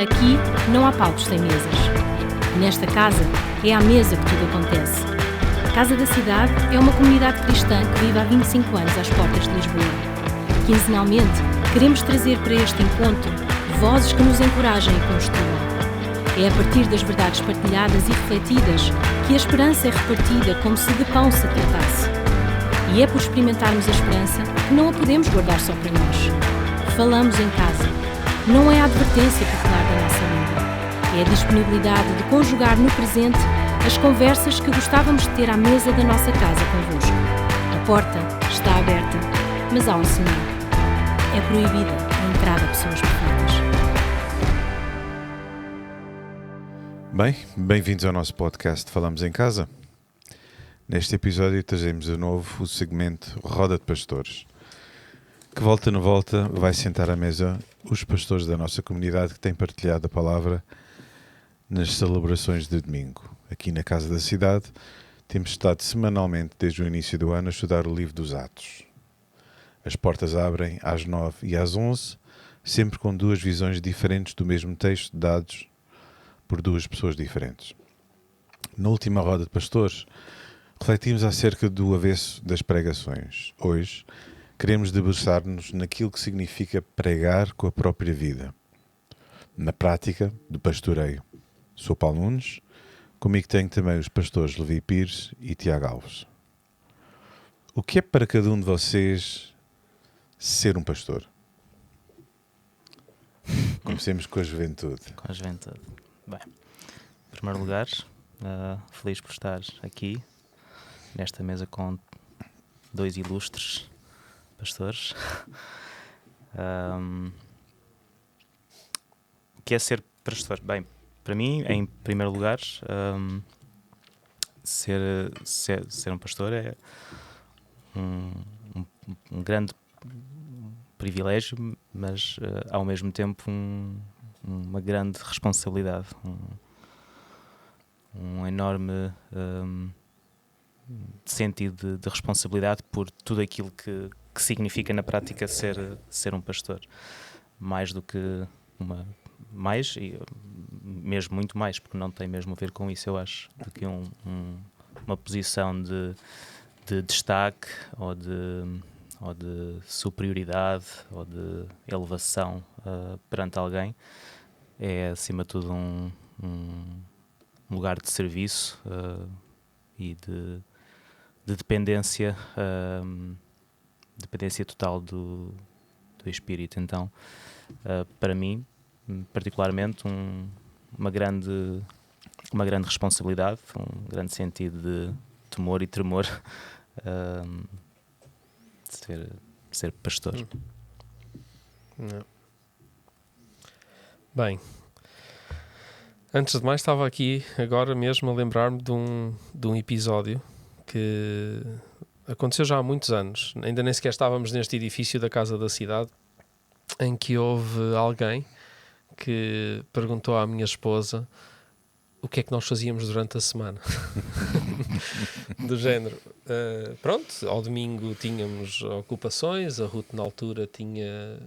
Aqui não há palcos sem mesas. Nesta casa é à mesa que tudo acontece. A Casa da Cidade é uma comunidade cristã que vive há 25 anos às portas de Lisboa. Quinzenalmente, queremos trazer para este encontro vozes que nos encorajem e construam. É a partir das verdades partilhadas e refletidas que a esperança é repartida como se de pão se tratasse. E é por experimentarmos a esperança que não a podemos guardar só para nós. Falamos em casa. Não é a advertência popular da nossa língua. É a disponibilidade de conjugar no presente as conversas que gostávamos de ter à mesa da nossa casa convosco. A porta está aberta, mas há um sinal. É proibida a entrada de pessoas perfeitas. Bem-vindos ao nosso podcast Falamos em Casa. Neste episódio trazemos de novo o segmento Roda de Pastores, que volta na volta vai sentar à mesa os pastores da nossa comunidade que têm partilhado a palavra nas celebrações de domingo. Aqui na Casa da Cidade temos estado semanalmente desde o início do ano a estudar o livro dos Atos. As portas abrem às 9 e às 11, sempre com duas visões diferentes do mesmo texto dados por duas pessoas diferentes. Na última roda de pastores, refletimos acerca do avesso das pregações. Hoje, queremos debruçar-nos naquilo que significa pregar com a própria vida, na prática do pastoreio. Sou Paulo Nunes, comigo tenho também os pastores Levi Pires e Tiago Alves. O que é para cada um de vocês ser um pastor? Comecemos com a juventude. Com a juventude. Bem, em primeiro lugar, feliz por estar aqui, nesta mesa com dois ilustres pastores. O que é ser pastor? Bem, para mim, em primeiro lugar, ser um pastor é um grande privilégio, mas ao mesmo tempo uma grande responsabilidade, um enorme sentido de responsabilidade por tudo aquilo que significa na prática ser um pastor. Mais do que mais, e mesmo muito mais, porque não tem mesmo a ver com isso, eu acho, do que uma posição de destaque ou de superioridade ou de elevação perante alguém. É, acima de tudo, um lugar de serviço e de dependência total do Espírito. Então, para mim, particularmente, uma grande responsabilidade, um grande sentido de temor e tremor de ser pastor. Não. Bem, antes de mais estava aqui agora mesmo a lembrar-me de um episódio que aconteceu já há muitos anos, ainda nem sequer estávamos neste edifício da Casa da Cidade, em que houve alguém que perguntou à minha esposa o que é que nós fazíamos durante a semana. Do género, pronto, ao domingo tínhamos ocupações, a Ruth na altura tinha,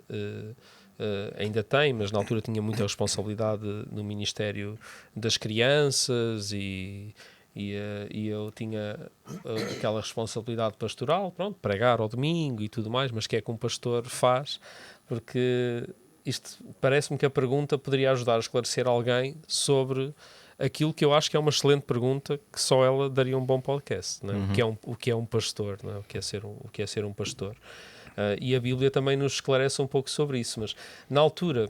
ainda tem, mas na altura tinha muita responsabilidade no Ministério das Crianças e eu tinha aquela responsabilidade pastoral, pronto, pregar ao domingo e tudo mais, mas que é que um pastor faz? Porque isto parece-me que a pergunta poderia ajudar a esclarecer alguém sobre aquilo que eu acho que é uma excelente pergunta, que só ela daria um bom podcast, não é? O que é um pastor, não é? O que é ser um pastor. E a Bíblia também nos esclarece um pouco sobre isso, mas na altura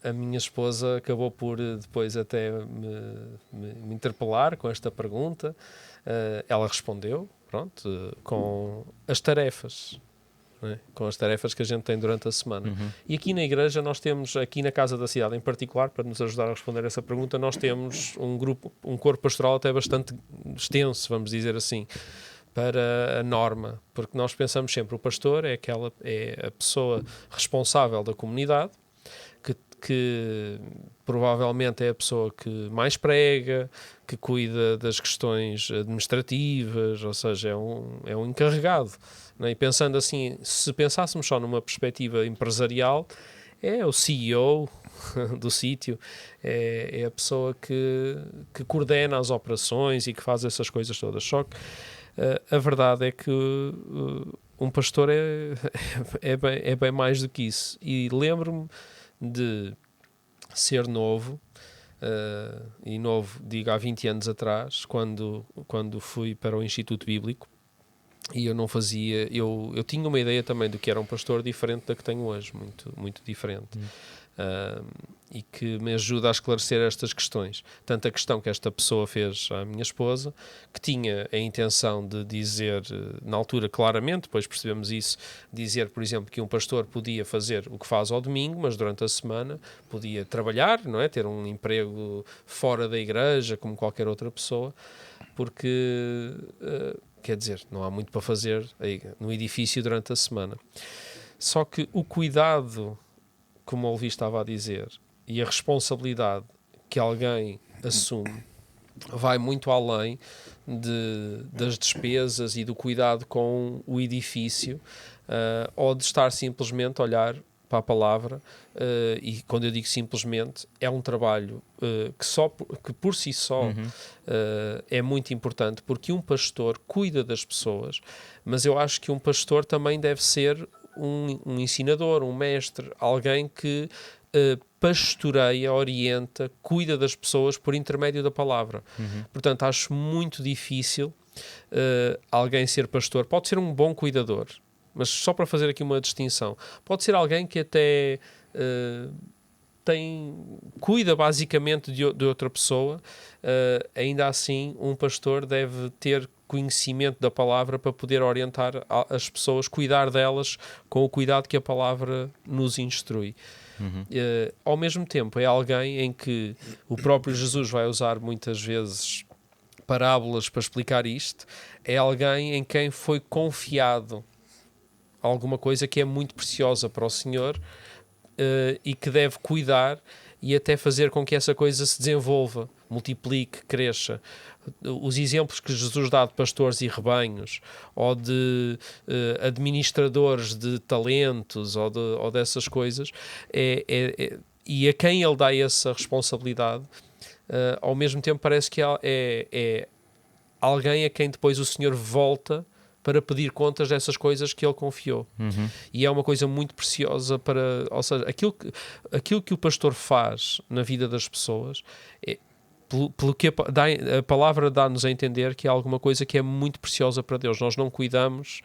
a minha esposa acabou por depois até me interpelar com esta pergunta. Ela respondeu, pronto, com as tarefas. Com as tarefas que a gente tem durante a semana. E aqui na igreja nós temos, aqui na Casa da Cidade em particular, para nos ajudar a responder essa pergunta, nós temos um corpo pastoral até bastante extenso, vamos dizer assim, para a norma, porque nós pensamos sempre o pastor é a pessoa responsável da comunidade, que provavelmente é a pessoa que mais prega, que cuida das questões administrativas, ou seja, é um encarregado. Né? E pensando assim, se pensássemos só numa perspectiva empresarial, É o CEO do sítio, é a pessoa que coordena as operações e que faz essas coisas todas. Só que a verdade é que um pastor é bem mais do que isso. E lembro-me de ser novo, e novo, digo, há 20 anos atrás, quando fui para o Instituto Bíblico, e eu não fazia, eu tinha uma ideia também do que era um pastor diferente da que tenho hoje, muito, muito diferente. E que me ajuda a esclarecer estas questões. Tanto a questão que esta pessoa fez à minha esposa, que tinha a intenção de dizer, na altura claramente, depois percebemos isso, dizer, por exemplo, que um pastor podia fazer o que faz ao domingo, mas durante a semana podia trabalhar, não é? Ter um emprego fora da igreja, como qualquer outra pessoa, porque, quer dizer, não há muito para fazer aí no edifício durante a semana. Só que o cuidado, como o Levi estava a dizer, e a responsabilidade que alguém assume vai muito além das despesas e do cuidado com o edifício, ou de estar simplesmente a olhar para a palavra, e quando eu digo simplesmente, é um trabalho que por si só é muito importante, porque um pastor cuida das pessoas, mas eu acho que um pastor também deve ser um ensinador, um mestre, alguém que pastoreia, orienta, cuida das pessoas por intermédio da palavra. Portanto, acho muito difícil alguém ser pastor. Pode ser um bom cuidador, mas só para fazer aqui uma distinção, pode ser alguém que até cuida basicamente de outra pessoa. Ainda assim, um pastor deve ter conhecimento da palavra para poder orientar as pessoas, cuidar delas com o cuidado que a palavra nos instrui. Ao mesmo tempo, é alguém em que o próprio Jesus vai usar muitas vezes parábolas para explicar isto. É alguém em quem foi confiado alguma coisa que é muito preciosa para o Senhor, e que deve cuidar e até fazer com que essa coisa se desenvolva, multiplique, cresça. Os exemplos que Jesus dá de pastores e rebanhos, ou de administradores de talentos, ou dessas coisas, e a quem ele dá essa responsabilidade, ao mesmo tempo parece que é alguém a quem depois o Senhor volta para pedir contas dessas coisas que ele confiou. E é uma coisa muito preciosa ou seja, aquilo que o pastor faz na vida das pessoas, pelo que a palavra dá-nos a entender que é alguma coisa que é muito preciosa para Deus. Nós não cuidamos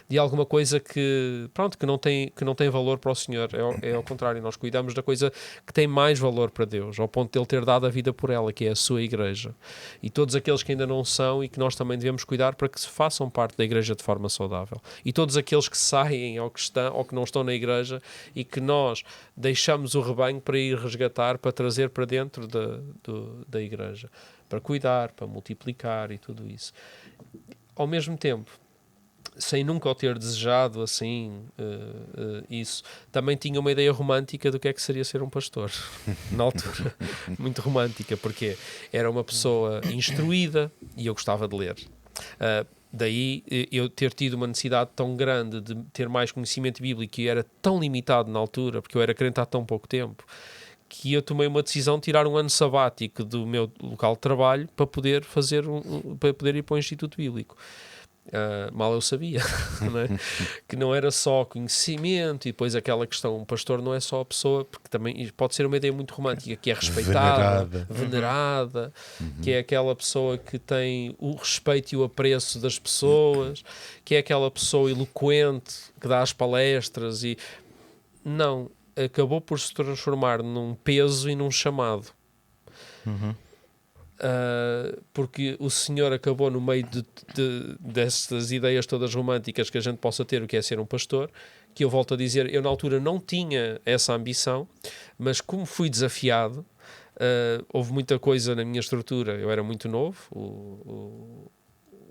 de alguma coisa que não tem valor para o Senhor. É ao contrário, nós cuidamos da coisa que tem mais valor para Deus, ao ponto de Ele ter dado a vida por ela, que é a sua igreja. E todos aqueles que ainda não são e que nós também devemos cuidar para que se façam parte da igreja de forma saudável. E todos aqueles que saem ou que não estão na igreja e que nós deixamos o rebanho para ir resgatar, para trazer para dentro da igreja, para cuidar, para multiplicar e tudo isso. Ao mesmo tempo, sem nunca o ter desejado assim, isso, também tinha uma ideia romântica do que é que seria ser um pastor na altura, muito romântica, porque era uma pessoa instruída e eu gostava de ler. Daí eu ter tido uma necessidade tão grande de ter mais conhecimento bíblico, e era tão limitado na altura, porque eu era crente há tão pouco tempo, que eu tomei uma decisão de tirar um ano sabático do meu local de trabalho para poder para poder ir para o Instituto Bíblico. Mal eu sabia, não é? Que não era só conhecimento, e depois aquela questão, um pastor não é só a pessoa, porque também pode ser uma ideia muito romântica, que é respeitada, venerada, que é aquela pessoa que tem o respeito e o apreço das pessoas, que é aquela pessoa eloquente que dá as palestras, e não, acabou por se transformar num peso e num chamado. Porque o Senhor acabou no meio dessas ideias todas românticas que a gente possa ter, o que é ser um pastor, que eu volto a dizer, eu na altura não tinha essa ambição, mas como fui desafiado, houve muita coisa na minha estrutura. Eu era muito novo,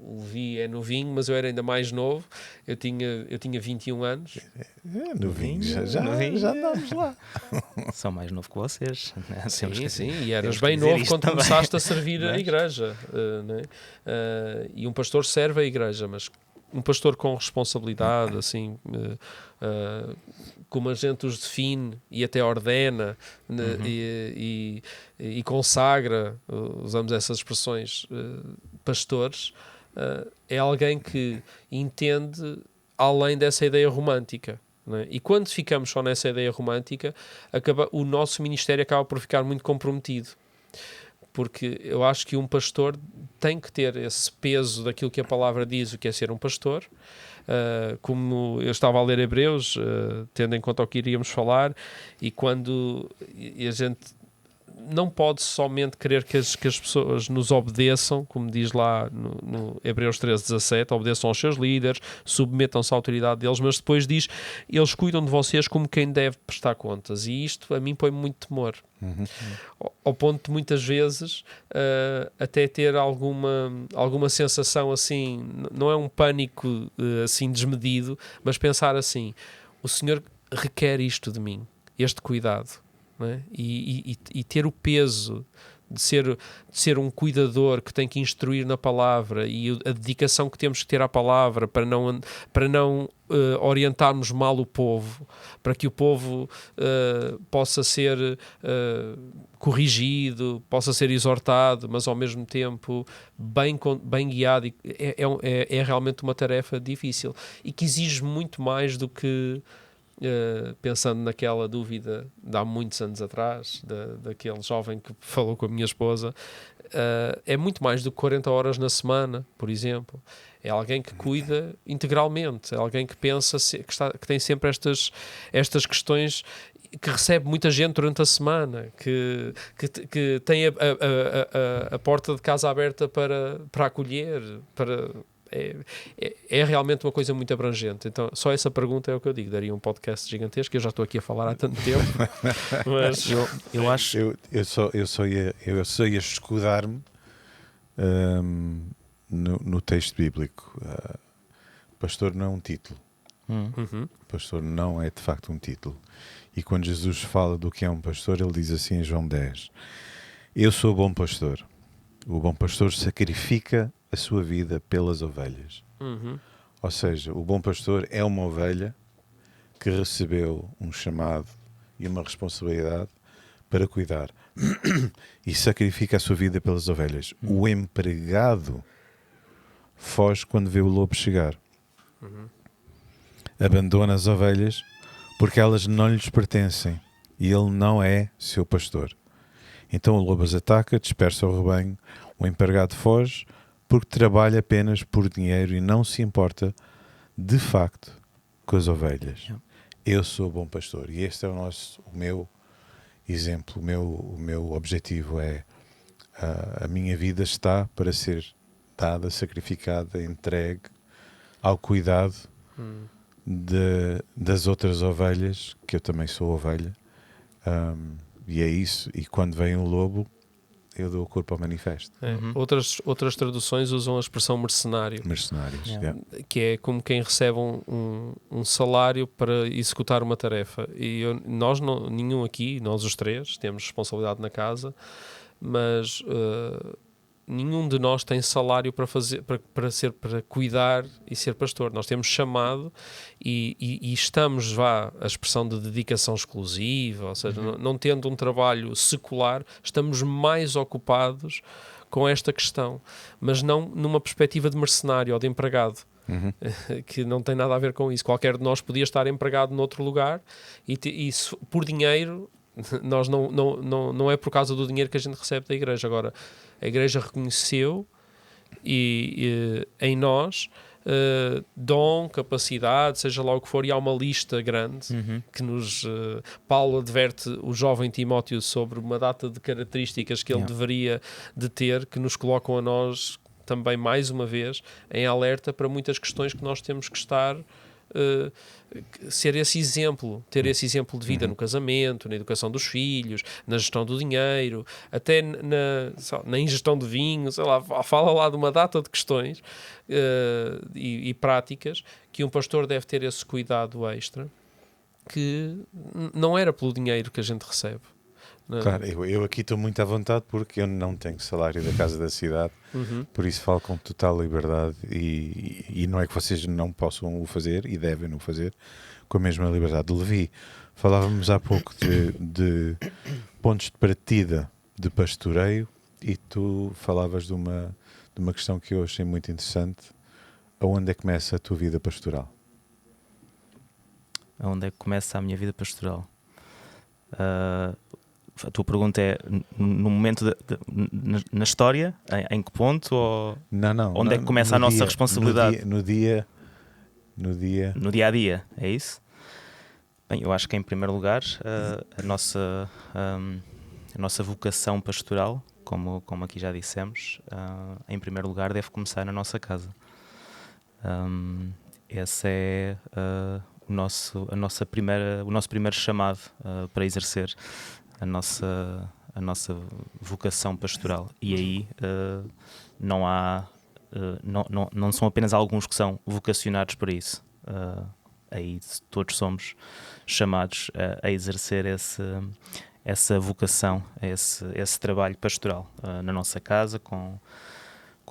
o Levi é novinho, mas eu era ainda mais novo. Eu tinha 21 anos. Novinho, já andámos lá. Sou mais novo que vocês, né? Sim, e eras bem novo quando também começaste a servir a igreja, né? E um pastor serve a igreja, mas um pastor com responsabilidade, assim, como a gente os define e até ordena, e consagra, usamos essas expressões, pastores, é alguém que entende além dessa ideia romântica. Não é? E quando ficamos só nessa ideia romântica, o nosso ministério acaba por ficar muito comprometido. Porque eu acho que um pastor tem que ter esse peso daquilo que a palavra diz, o que é ser um pastor. Como eu estava a ler Hebreus, tendo em conta o que iríamos falar, e quando a gente não pode somente querer que as pessoas nos obedeçam, como diz lá no Hebreus 13:17, obedeçam aos seus líderes, submetam-se à autoridade deles, mas depois diz, eles cuidam de vocês como quem deve prestar contas, e isto a mim põe-me muito temor, ao ponto de muitas vezes até ter alguma sensação assim, não é um pânico assim desmedido, mas pensar assim, o Senhor requer isto de mim, este cuidado. Não é? E ter o peso de ser um cuidador que tem que instruir na palavra e a dedicação que temos que ter à palavra para não orientarmos mal o povo, para que o povo possa ser corrigido, possa ser exortado, mas ao mesmo tempo bem guiado. É realmente uma tarefa difícil e que exige muito mais do que pensando naquela dúvida de há muitos anos atrás, daquele jovem que falou com a minha esposa, é muito mais do que 40 horas na semana, por exemplo. É alguém que cuida integralmente, é alguém que pensa, que tem sempre estas questões, que recebe muita gente durante a semana, que tem a porta de casa aberta para acolher, é realmente uma coisa muito abrangente. Então, só essa pergunta é o que eu digo. Daria um podcast gigantesco. Eu já estou aqui a falar há tanto tempo. Mas eu acho... Eu só ia escudar-me no texto bíblico. Pastor não é um título. Pastor não é de facto um título. E quando Jesus fala do que é um pastor, ele diz assim em João 10: eu sou o bom pastor. O bom pastor sacrifica a sua vida pelas ovelhas. Ou seja, o bom pastor é uma ovelha que recebeu um chamado e uma responsabilidade para cuidar e sacrifica a sua vida pelas ovelhas. O empregado foge quando vê o lobo chegar. Abandona as ovelhas porque elas não lhes pertencem e ele não é seu pastor. Então o lobo as ataca, dispersa o rebanho, o empregado foge porque trabalha apenas por dinheiro e não se importa de facto com as ovelhas. Eu sou o bom pastor e este é o meu exemplo, o meu objetivo é a minha vida está para ser dada, sacrificada, entregue ao cuidado das outras ovelhas, que eu também sou ovelha, e é isso. E quando vem um lobo, eu dou o corpo ao manifesto. Outras traduções usam a expressão mercenário. Mercenários, que é como quem recebe um salário para executar uma tarefa. E nenhum aqui, nós os três, temos responsabilidade na casa, mas nenhum de nós tem salário para cuidar e ser pastor. Nós temos chamado e estamos, a expressão de dedicação exclusiva, ou seja, não tendo um trabalho secular, estamos mais ocupados com esta questão, mas não numa perspectiva de mercenário ou de empregado. Que não tem nada a ver com isso. Qualquer de nós podia estar empregado noutro lugar e por dinheiro. Nós não é por causa do dinheiro que a gente recebe da igreja. Agora, a igreja reconheceu em nós dom, capacidade, seja lá o que for, e há uma lista grande que Paulo adverte o jovem Timóteo sobre uma data de características que ele deveria de ter, que nos colocam a nós também mais uma vez em alerta para muitas questões que nós temos que estar ser esse exemplo, ter esse exemplo de vida no casamento, na educação dos filhos, na gestão do dinheiro, até na ingestão de vinho, sei lá, fala lá de uma data de questões e práticas que um pastor deve ter esse cuidado extra, que não era pelo dinheiro que a gente recebe. Claro, eu aqui estou muito à vontade porque eu não tenho salário da Casa da Cidade, por isso falo com total liberdade e não é que vocês não possam o fazer e devem o fazer com a mesma liberdade. Levi, falávamos há pouco de pontos de partida de pastoreio e tu falavas de uma questão que eu achei muito interessante. Aonde é que começa a tua vida pastoral? Aonde é que começa a minha vida pastoral? A tua pergunta é no momento na história? Em que ponto? Ou Não. Onde é que começa a nossa responsabilidade? No dia a dia, é isso? Bem, eu acho que em primeiro lugar a nossa vocação pastoral, como aqui já dissemos, em primeiro lugar deve começar na nossa casa. Esse é o nosso primeiro chamado para exercer a nossa vocação pastoral. E aí não são apenas alguns que são vocacionados para isso. Aí todos somos chamados a exercer essa vocação, esse trabalho pastoral na nossa casa, com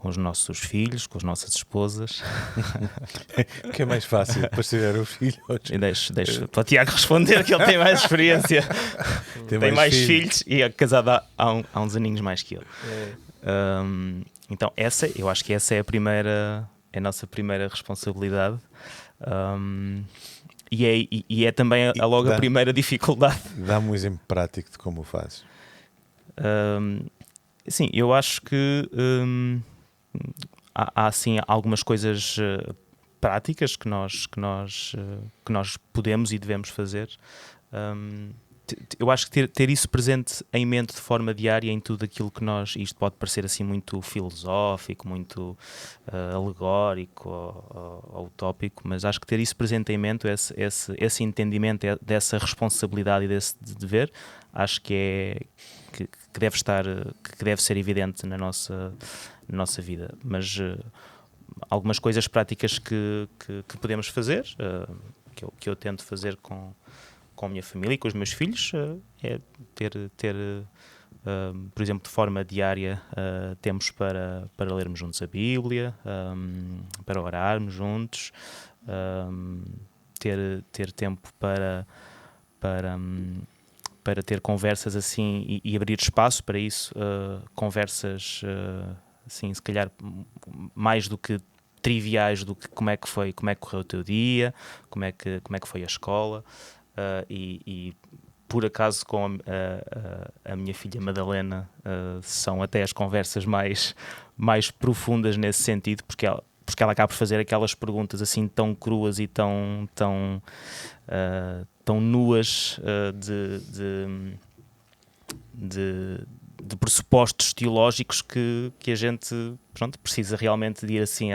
os nossos filhos, com as nossas esposas. O que é mais fácil, pastorear os filhos? E deixo para o Tiago responder, que ele tem mais experiência. Tem mais filhos e é casado há uns aninhos mais que eu. Então eu acho que essa é a nossa primeira responsabilidade. E é também logo a primeira dificuldade. Dá-me um exemplo prático de como o fazes. Sim, eu acho que há assim algumas coisas práticas que nós podemos e devemos fazer. Eu acho que ter isso presente em mente de forma diária em tudo aquilo que isto pode parecer assim muito filosófico, muito alegórico ou utópico, mas acho que ter isso presente em mente, esse entendimento dessa responsabilidade e desse dever, acho que deve ser evidente na nossa vida. Mas algumas coisas práticas que podemos fazer, que eu tento fazer com a minha família e com os meus filhos, é ter por exemplo, de forma diária, tempos para lermos juntos a Bíblia, para orarmos juntos, ter tempo para ter conversas assim e abrir espaço para isso, conversas assim, se calhar mais do que triviais, do que como é que correu o teu dia, como é que foi a escola. E por acaso com a minha filha Madalena são até as conversas mais profundas nesse sentido, porque ela acaba por fazer aquelas perguntas assim tão cruas e tão nuas de pressupostos teológicos que a gente precisa realmente de ir assim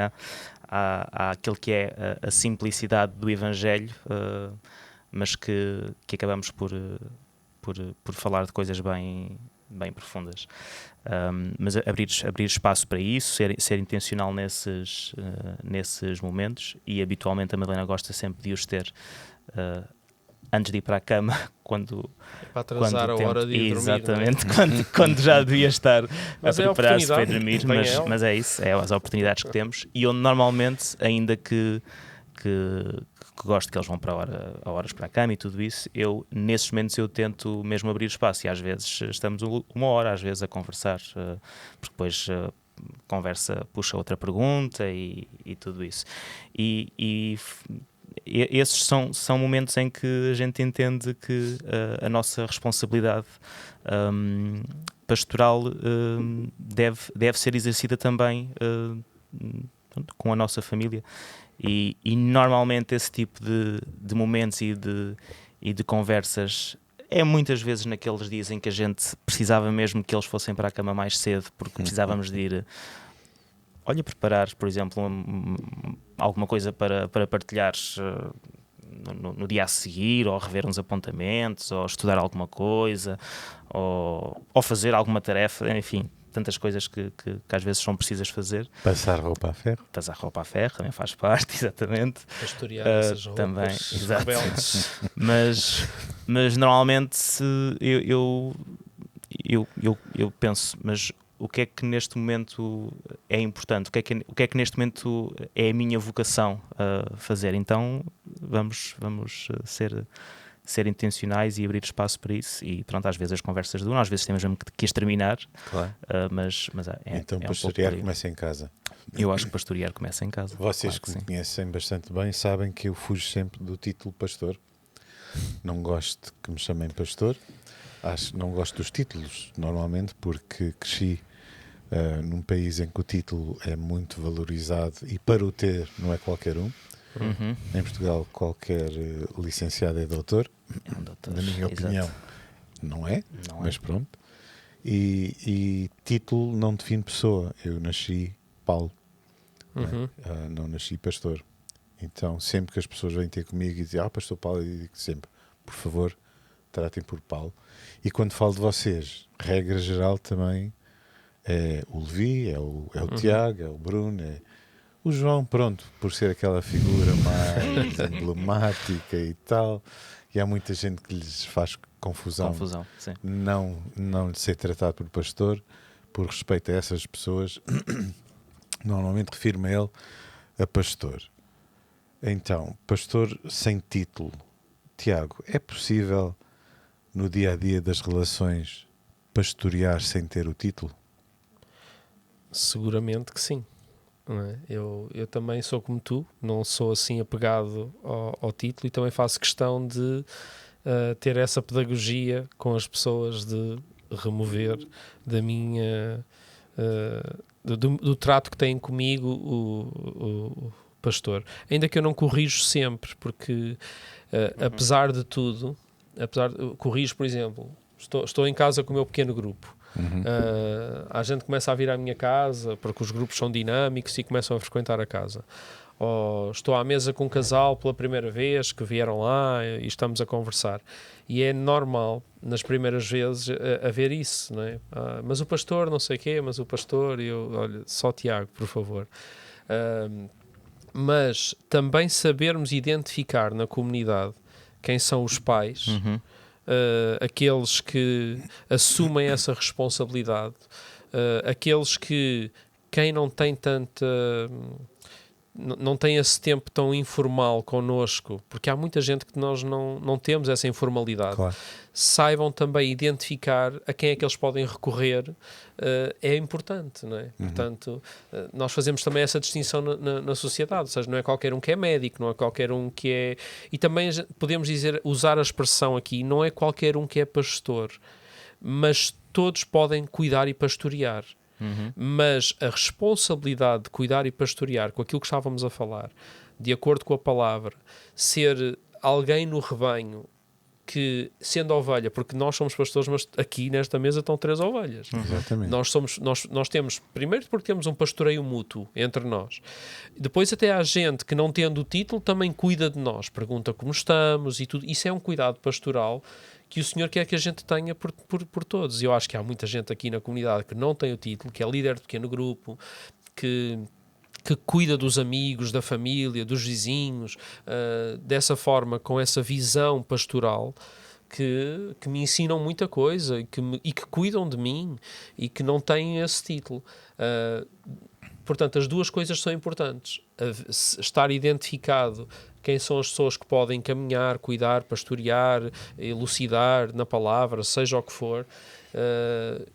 àquilo que é a simplicidade do Evangelho, mas que acabamos por falar de coisas bem profundas. Mas abrir espaço para isso, ser intencional nesses momentos, e habitualmente a Madalena gosta sempre de os ter antes de ir para a cama, para atrasar a hora de ir dormir. Exatamente, quando já devia estar a preparar-se para ir dormir, mas é isso, é as oportunidades que temos, e onde normalmente, ainda que gosto que eles vão a horas para a cama e tudo isso, nesses momentos eu tento mesmo abrir espaço, e às vezes estamos uma hora, às vezes a conversar, porque depois conversa puxa outra pergunta e tudo isso. E esses são momentos em que a gente entende que a nossa responsabilidade pastoral deve ser exercida também com a nossa família. E normalmente esse tipo de momentos e de conversas é muitas vezes naqueles dias em que a gente precisava mesmo que eles fossem para a cama mais cedo, porque precisávamos de ir, preparar, por exemplo, alguma coisa para partilhares no dia a seguir, ou rever uns apontamentos, ou estudar alguma coisa, ou fazer alguma tarefa, enfim. Tantas coisas que às vezes são precisas fazer. Passar roupa a ferro. Passar roupa a ferro também faz parte, exatamente. Pastorear essas roupas. Também, exato. Mas normalmente eu eu penso, mas o que é que neste momento é importante? O que é que neste momento é a minha vocação a fazer? Então vamos ser intencionais e abrir espaço para isso. E pronto, às vezes as conversas duram, às vezes temos mesmo que as terminar. Claro. Mas Então é pastorear um pouco começa em casa. Eu acho que pastorear começa em casa. Vocês Claro que sim. me conhecem bastante bem sabem que eu fujo sempre do título pastor. Não gosto que me chamem pastor. Não gosto dos títulos, normalmente, porque cresci num país em que o título é muito valorizado e para o ter não é qualquer um. Uhum. Em Portugal qualquer licenciado é doutor. É um doutor. Na minha opinião não é, Não mas pronto. E título não define pessoa. Eu nasci Paulo, não nasci pastor. Então sempre que as pessoas vêm ter comigo e dizem pastor Paulo, eu digo sempre, por favor, tratem por Paulo. E quando falo de vocês, regra geral também é o Levi, é o Tiago, é o Bruno, é o João, pronto, por ser aquela figura mais emblemática e tal. E há muita gente que lhes faz confusão sim. não ser tratado por pastor, por respeito a essas pessoas. Normalmente refiro-me a ele a pastor. Então, pastor sem título. Tiago, é possível no dia-a-dia das relações pastorear sem ter o título? Seguramente que sim. Não é? Eu também sou como tu, não sou assim apegado ao título e também faço questão de ter essa pedagogia com as pessoas de remover da minha do trato que têm comigo o pastor. Ainda que eu não corrijo sempre, porque apesar de tudo, corrijo, por exemplo, estou em casa com o meu pequeno grupo. A gente começa a vir à minha casa porque os grupos são dinâmicos e começam a frequentar a casa. Ou estou à mesa com um casal pela primeira vez que vieram lá e estamos a conversar. E é normal, nas primeiras vezes, haver isso, não é? Mas o pastor, não sei o quê, mas o pastor, olha, só Tiago, por favor. Mas também sabermos identificar na comunidade quem são os pais, aqueles que assumem essa responsabilidade, aqueles que quem não tem tanta... não tem esse tempo tão informal connosco, porque há muita gente que nós não temos essa informalidade. Claro. Saibam também identificar a quem é que eles podem recorrer, é importante, não é? Portanto, nós fazemos também essa distinção na sociedade, ou seja, não é qualquer um que é médico, não é qualquer um que é... E também podemos usar a expressão aqui, não é qualquer um que é pastor, mas todos podem cuidar e pastorear. Mas a responsabilidade de cuidar e pastorear com aquilo que estávamos a falar, de acordo com a palavra, ser alguém no rebanho que, sendo ovelha, porque nós somos pastores, mas aqui nesta mesa estão 3 ovelhas. Exatamente. Nós temos, primeiro porque temos um pastoreio mútuo entre nós, depois até há gente que, não tendo o título, também cuida de nós, pergunta como estamos e tudo. Isso é um cuidado pastoral que o Senhor quer que a gente tenha por todos. Eu acho que há muita gente aqui na comunidade que não tem o título, que é líder de pequeno grupo, que cuida dos amigos, da família, dos vizinhos, dessa forma, com essa visão pastoral, que me ensinam muita coisa e que cuidam de mim e que não têm esse título. Portanto, as duas coisas são importantes. Estar identificado quem são as pessoas que podem caminhar, cuidar, pastorear, elucidar na palavra, seja o que for,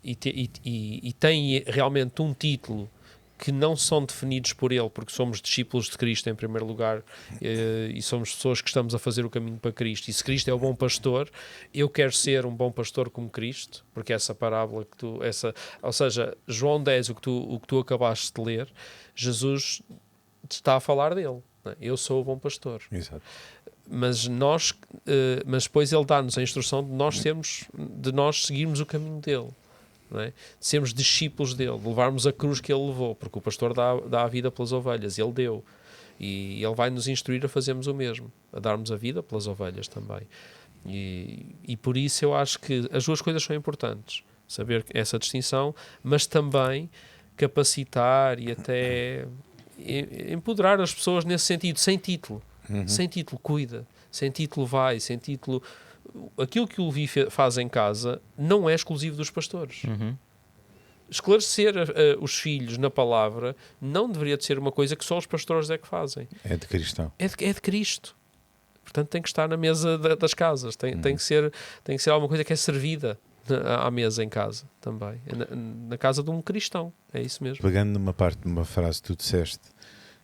e tem realmente um título que não são definidos por ele, porque somos discípulos de Cristo em primeiro lugar, e somos pessoas que estamos a fazer o caminho para Cristo, e se Cristo é o bom pastor, eu quero ser um bom pastor como Cristo, porque essa parábola ou seja, João 10, o que tu acabaste de ler, Jesus está a falar dele, não é? Eu sou o bom pastor. Exato. Mas depois ele dá-nos a instrução de nós seguirmos o caminho dele. Não é? De sermos discípulos dele, de levarmos a cruz que ele levou, porque o pastor dá a vida pelas ovelhas, ele deu, e ele vai nos instruir a fazermos o mesmo, a darmos a vida pelas ovelhas também, e por isso eu acho que as duas coisas são importantes, saber essa distinção, mas também capacitar e até empoderar as pessoas nesse sentido, sem título, sem título cuida, sem título vai, sem título aquilo que o Levi faz em casa não é exclusivo dos pastores. Uhum. Esclarecer os filhos na palavra não deveria de ser uma coisa que só os pastores é que fazem. É de cristão. É de Cristo. Portanto, tem que estar na mesa das casas. Tem que ser alguma coisa que é servida à mesa em casa também. Na casa de um cristão. É isso mesmo. Pegando numa parte de uma frase que tu disseste,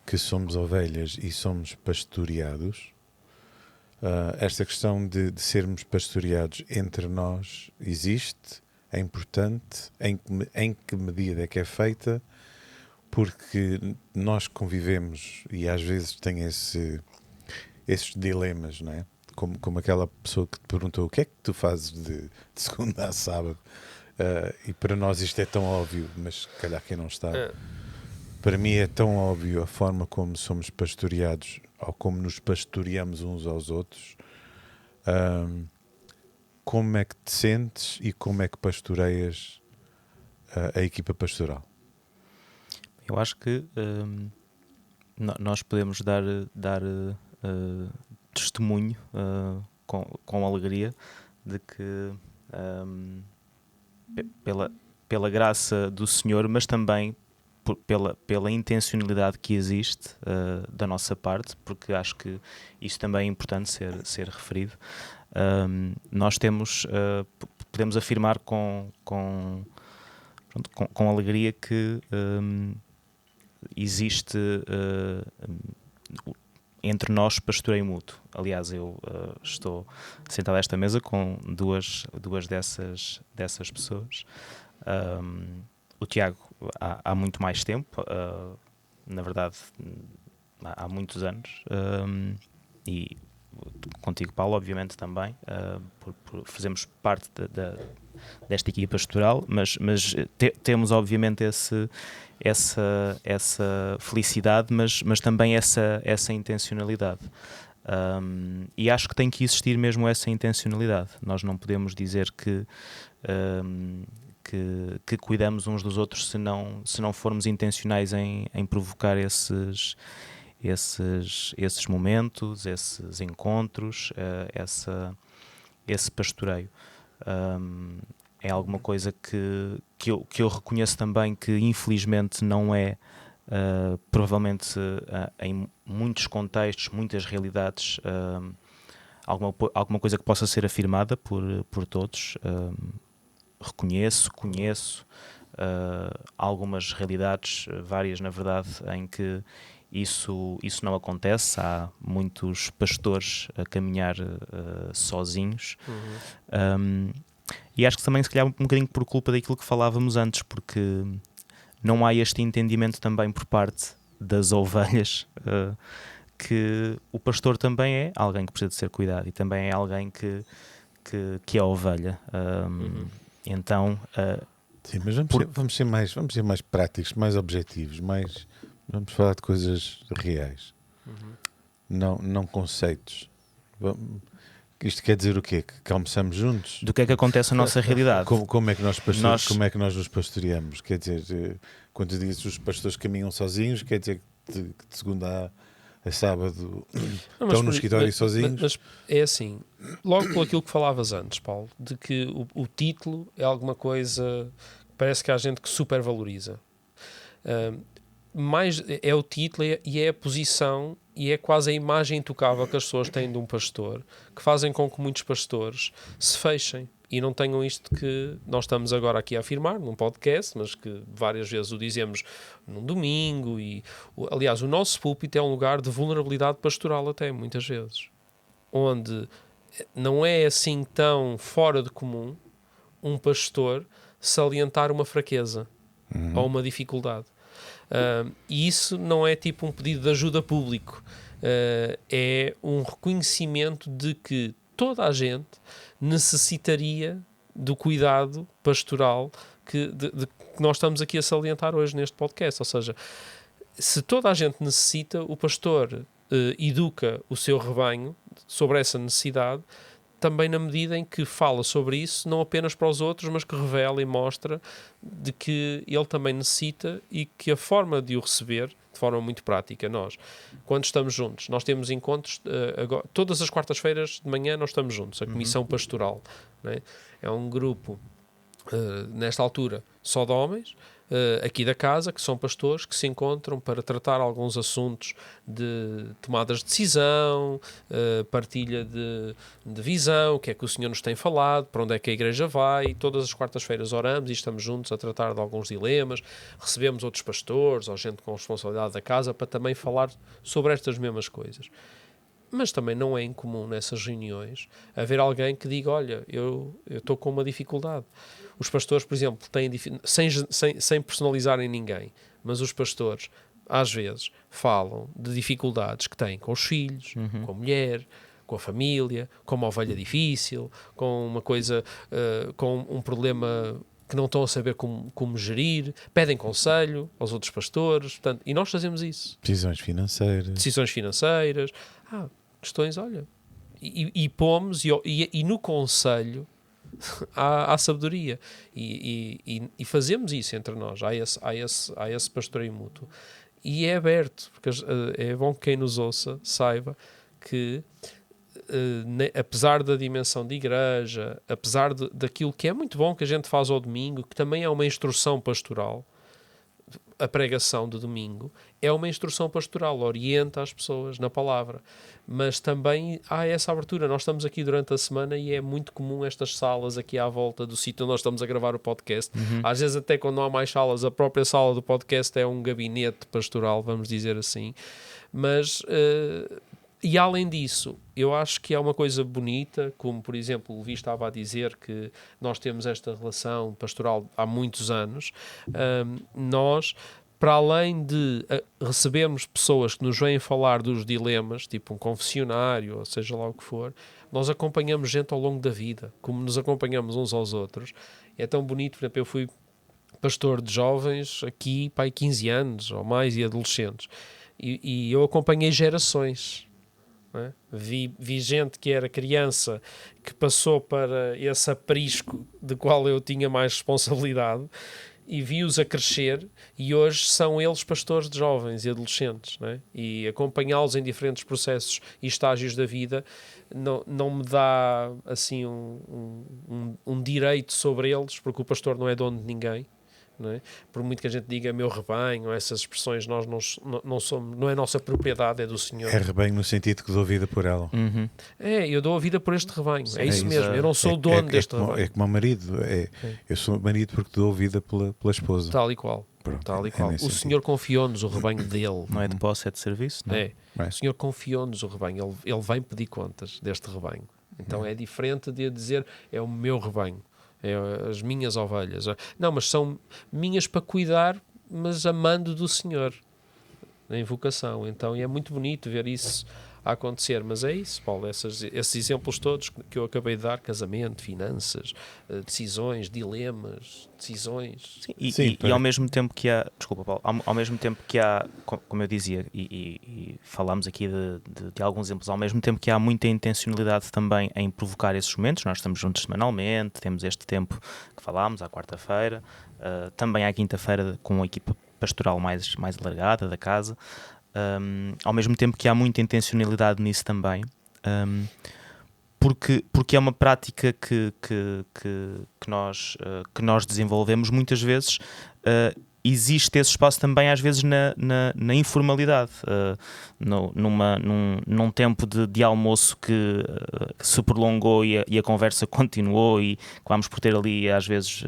que somos ovelhas e somos pastoreados, esta questão de sermos pastoreados entre nós existe, é importante. Em que medida é que é feita? Porque nós convivemos e às vezes tem esses dilemas, não é? Como aquela pessoa que te perguntou o que é que tu fazes de segunda a sábado, e para nós isto é tão óbvio, mas se calhar quem não está, para mim é tão óbvio a forma como somos pastoreados ou como nos pastoreamos uns aos outros. Como é que te sentes e como é que pastoreias a equipa pastoral? Eu acho que nós podemos dar testemunho com alegria de que pela graça do Senhor, mas também pela intencionalidade que existe da nossa parte, porque acho que isso também é importante ser referido. Nós podemos afirmar com alegria que existe entre nós pastoreio mútuo. Aliás, eu estou sentado a esta mesa com duas dessas pessoas. O Tiago há muito mais tempo, na verdade há muitos anos, e contigo, Paulo, obviamente também, por fazermos parte desta equipa pastoral, mas temos obviamente essa felicidade, mas também essa intencionalidade. E acho que tem que existir mesmo essa intencionalidade. Nós não podemos dizer que cuidamos uns dos outros se não formos intencionais em provocar esses momentos, esses encontros, esse pastoreio. É alguma coisa que eu reconheço também que infelizmente não é, provavelmente em muitos contextos, muitas realidades, alguma coisa que possa ser afirmada por todos. Conheço algumas realidades, várias na verdade, em que isso não acontece. Há muitos pastores a caminhar sozinhos. E acho que também, se calhar, um bocadinho por culpa daquilo que falávamos antes, porque não há este entendimento também por parte das ovelhas, que o pastor também é alguém que precisa de ser cuidado e também é alguém que é ovelha. Então... Sim, mas vamos ser mais práticos, mais objetivos, vamos falar de coisas reais, não conceitos. Isto quer dizer o quê? Que almoçamos juntos? Do que é que acontece na nossa realidade? Como é que nós nos pastoreamos? Quer dizer, quando dizes os pastores caminham sozinhos, quer dizer que de segunda a sábado estão no escritório sozinhos? Mas é assim, logo por aquilo que falavas antes, Paulo, de que o título é alguma coisa que parece que há gente que supervaloriza. Mais é o título e é a posição e é quase a imagem intocável que as pessoas têm de um pastor, que fazem com que muitos pastores se fechem e não tenham isto que nós estamos agora aqui a afirmar num podcast, mas que várias vezes o dizemos num domingo. Aliás, o nosso púlpito é um lugar de vulnerabilidade pastoral até, muitas vezes, onde não é assim tão fora de comum um pastor salientar uma fraqueza ou uma dificuldade. E isso não é tipo um pedido de ajuda público, é um reconhecimento de que toda a gente necessitaria do cuidado pastoral que nós estamos aqui a salientar hoje neste podcast. Ou seja, se toda a gente necessita, o pastor educa o seu rebanho sobre essa necessidade, também na medida em que fala sobre isso, não apenas para os outros, mas que revela e mostra de que ele também necessita e que a forma de o receber, de forma muito prática, nós, quando estamos juntos, nós temos encontros, agora, todas as quartas-feiras de manhã nós estamos juntos, a Comissão Pastoral, né? É um grupo, nesta altura, só de homens, aqui da casa, que são pastores, que se encontram para tratar alguns assuntos de tomadas de decisão, partilha de visão, o que é que o Senhor nos tem falado, para onde é que a igreja vai, e todas as quartas-feiras oramos e estamos juntos a tratar de alguns dilemas, recebemos outros pastores ou gente com responsabilidade da casa para também falar sobre estas mesmas coisas. Mas também não é incomum nessas reuniões haver alguém que diga, olha, eu estou com uma dificuldade. Os pastores, por exemplo, têm sem personalizarem ninguém, mas os pastores, às vezes, falam de dificuldades que têm com os filhos, com a mulher, com a família, com uma ovelha difícil, com uma coisa, com um problema que não estão a saber como gerir, pedem conselho aos outros pastores, portanto, e nós fazemos isso. Decisões financeiras. Questões, olha, e pomos, e no conselho há sabedoria, e fazemos isso entre nós, há esse pastoreio mútuo, e é aberto, porque é bom que quem nos ouça saiba que, apesar da dimensão de igreja, apesar daquilo que é muito bom que a gente faz ao domingo, que também é uma instrução pastoral, a pregação de domingo é uma instrução pastoral, orienta as pessoas na palavra, mas também há essa abertura. Nós estamos aqui durante a semana e é muito comum estas salas aqui à volta do sítio onde nós estamos a gravar o podcast. Às vezes até quando não há mais salas, a própria sala do podcast é um gabinete pastoral, vamos dizer assim. Mas e além disso, eu acho que é uma coisa bonita, como por exemplo o Levi estava a dizer que nós temos esta relação pastoral há muitos anos. Nós, para além de recebermos pessoas que nos vêm falar dos dilemas, tipo um confessionário, ou seja lá o que for, nós acompanhamos gente ao longo da vida, como nos acompanhamos uns aos outros. É tão bonito, por exemplo, eu fui pastor de jovens aqui, há 15 anos ou mais, e adolescentes, e eu acompanhei gerações. É? Vi gente que era criança que passou para esse aprisco de qual eu tinha mais responsabilidade e vi-os a crescer, e hoje são eles pastores de jovens e adolescentes, não é? E acompanhá-los em diferentes processos e estágios da vida não me dá assim um direito sobre eles, porque o pastor não é dono de ninguém. Não é? Por muito que a gente diga meu rebanho, essas expressões, nós não somos, não é nossa propriedade, é do Senhor. É rebanho no sentido que dou vida por ela. Eu dou a vida por este rebanho, é isso mesmo, eu não sou o dono deste rebanho. É como o marido, eu sou marido porque dou vida pela esposa. Tal e qual. Pronto, tal e qual. O sentido. Senhor confiou-nos o rebanho dele. Não é de posse, é de serviço. Não é? O Senhor confiou-nos o rebanho, ele vem pedir contas deste rebanho. Então é diferente de dizer é o meu rebanho. É as minhas ovelhas. Não, mas são minhas para cuidar, mas amando do Senhor, na invocação. Então é muito bonito ver isso a acontecer. Mas é isso, Paulo, esses exemplos todos que eu acabei de dar, casamento, finanças, decisões, dilemas, decisões. Sim, e ao mesmo tempo que há, desculpa Paulo, ao mesmo tempo que há, como eu dizia, e falámos aqui de alguns exemplos, ao mesmo tempo que há muita intencionalidade também em provocar esses momentos, nós estamos juntos semanalmente, temos este tempo que falámos, à quarta-feira, também à quinta-feira com a equipa pastoral mais alargada da casa. Ao mesmo tempo que há muita intencionalidade nisso também, porque é uma prática que nós desenvolvemos muitas vezes. Existe esse espaço também às vezes na informalidade, num tempo de almoço que se prolongou e a conversa continuou, e vamos por ter ali às vezes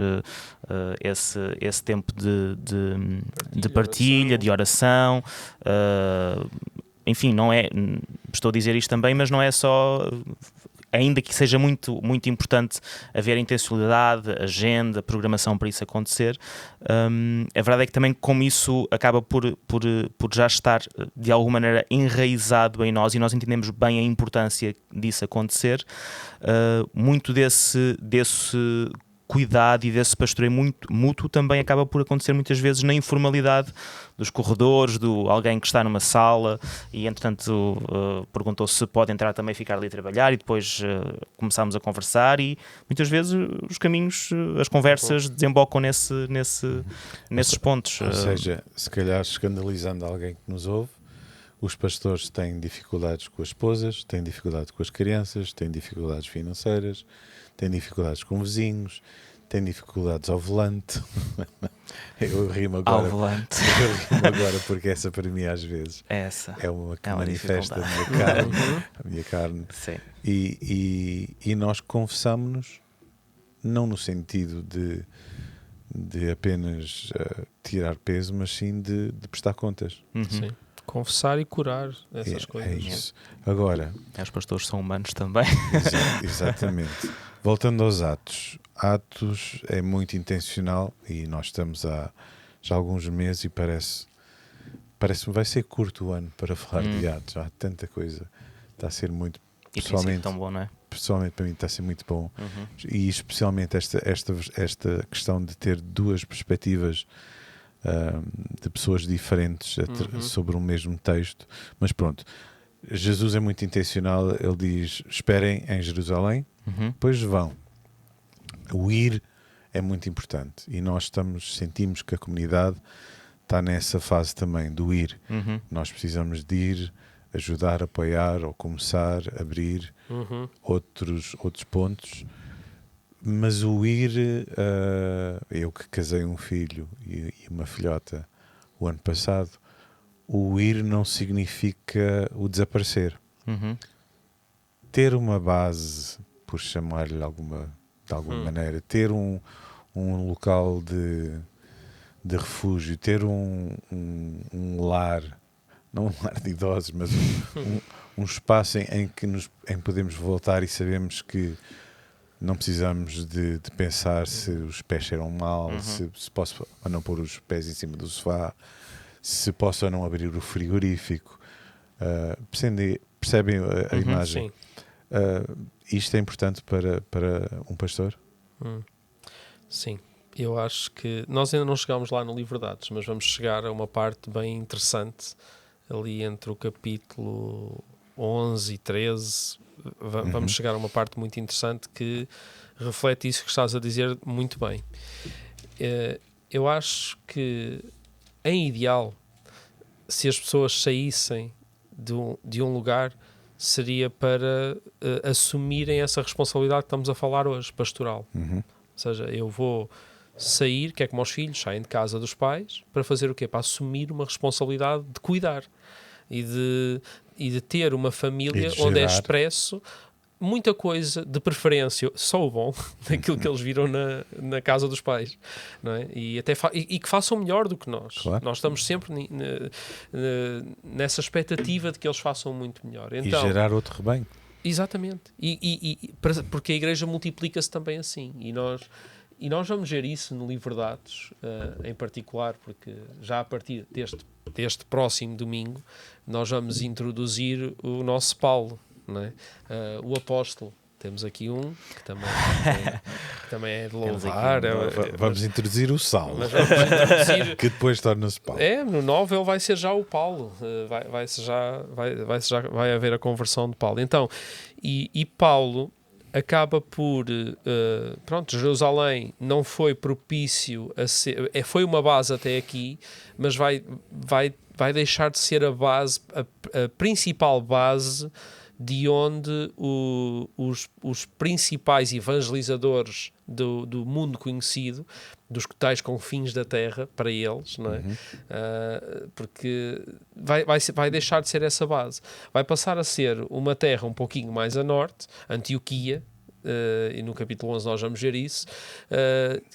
esse tempo de partilha, de oração. Enfim, não é, estou a dizer isto também, mas não é só, ainda que seja muito, muito importante haver intencionalidade, agenda, programação para isso acontecer, a verdade é que também como isso acaba por já estar de alguma maneira enraizado em nós, e nós entendemos bem a importância disso acontecer, muito desse cuidado e desse pastoreio muito mútuo também acaba por acontecer muitas vezes na informalidade dos corredores, do alguém que está numa sala e entretanto perguntou se pode entrar também, ficar ali a trabalhar, e depois começámos a conversar, e muitas vezes os caminhos, as conversas desembocam nesses pontos. Ou seja, se calhar escandalizando alguém que nos ouve, os pastores têm dificuldades com as esposas, têm dificuldades com as crianças, têm dificuldades financeiras, têm dificuldades com vizinhos, têm dificuldades ao volante. Eu rimo agora. Ao volante. Eu rimo agora porque essa para mim às vezes é uma que manifesta a minha carne. Sim. E nós confessamos-nos não no sentido de apenas tirar peso, mas sim de prestar contas. Sim. Confessar e curar essas coisas. É isso. Agora, Os pastores são humanos também. exatamente. Voltando aos Atos. Atos é muito intencional e nós estamos há já alguns meses e parece-me vai ser curto o ano para falar de Atos. Há tanta coisa. Está a ser muito, E tem sido tão bom, não é? pessoalmente para mim está a ser muito bom. E especialmente esta questão de ter duas perspectivas de pessoas diferentes sobre o mesmo texto. Mas pronto, Jesus é muito intencional. Ele diz: esperem em Jerusalém, depois vão. O ir é muito importante e nós sentimos que a comunidade está nessa fase também do ir. Nós precisamos de ir, ajudar, apoiar ou começar a abrir outros pontos. Mas o ir, eu que casei um filho e uma filhota o ano passado, o ir não significa o desaparecer. Ter uma base, por chamar-lhe de alguma maneira, ter um local de refúgio, ter um lar, não um lar de idosos, mas um espaço em que podemos voltar e sabemos que não precisamos de pensar se os pés cheiram mal, se posso ou não pôr os pés em cima do sofá, se posso ou não abrir o frigorífico. Percebem a imagem? Isto é importante para um pastor? Sim. Eu acho que nós ainda não chegámos lá no livro de Atos, mas vamos chegar a uma parte bem interessante ali entre o capítulo 11 e 13. Vamos chegar a uma parte muito interessante que reflete isso que estás a dizer muito bem. Eu acho que, em ideal, se as pessoas saíssem de um lugar, seria para assumirem essa responsabilidade que estamos a falar hoje, pastoral. Ou seja, eu vou sair, que é como os filhos saem de casa dos pais, para fazer o quê? Para assumir uma responsabilidade de cuidar e de ter uma família onde é expresso muita coisa, de preferência, só o bom daquilo que eles viram na casa dos pais, não é? E que façam melhor do que nós. Claro. Nós estamos sempre nessa expectativa de que eles façam muito melhor. Então, e gerar outro rebanho. Exatamente. Porque a igreja multiplica-se também assim. E nós vamos ver isso no livro de Atos, em particular, porque já a partir deste próximo domingo nós vamos introduzir o nosso Paulo, não é? O apóstolo. Temos aqui um que também é de louvar. Vamos introduzir o Saulo, que depois torna-se Paulo. No 9 ele vai ser já o Paulo. Vai haver a conversão de Paulo. Então, e Paulo acaba por... Jerusalém não foi propício a ser... Foi uma base até aqui, mas vai deixar de ser a base, a principal base de onde os principais evangelizadores do mundo conhecido, dos tais confins da terra, para eles, não é? Porque vai deixar de ser essa base. Vai passar a ser uma terra um pouquinho mais a norte, Antioquia, e no capítulo 11 nós vamos ver isso,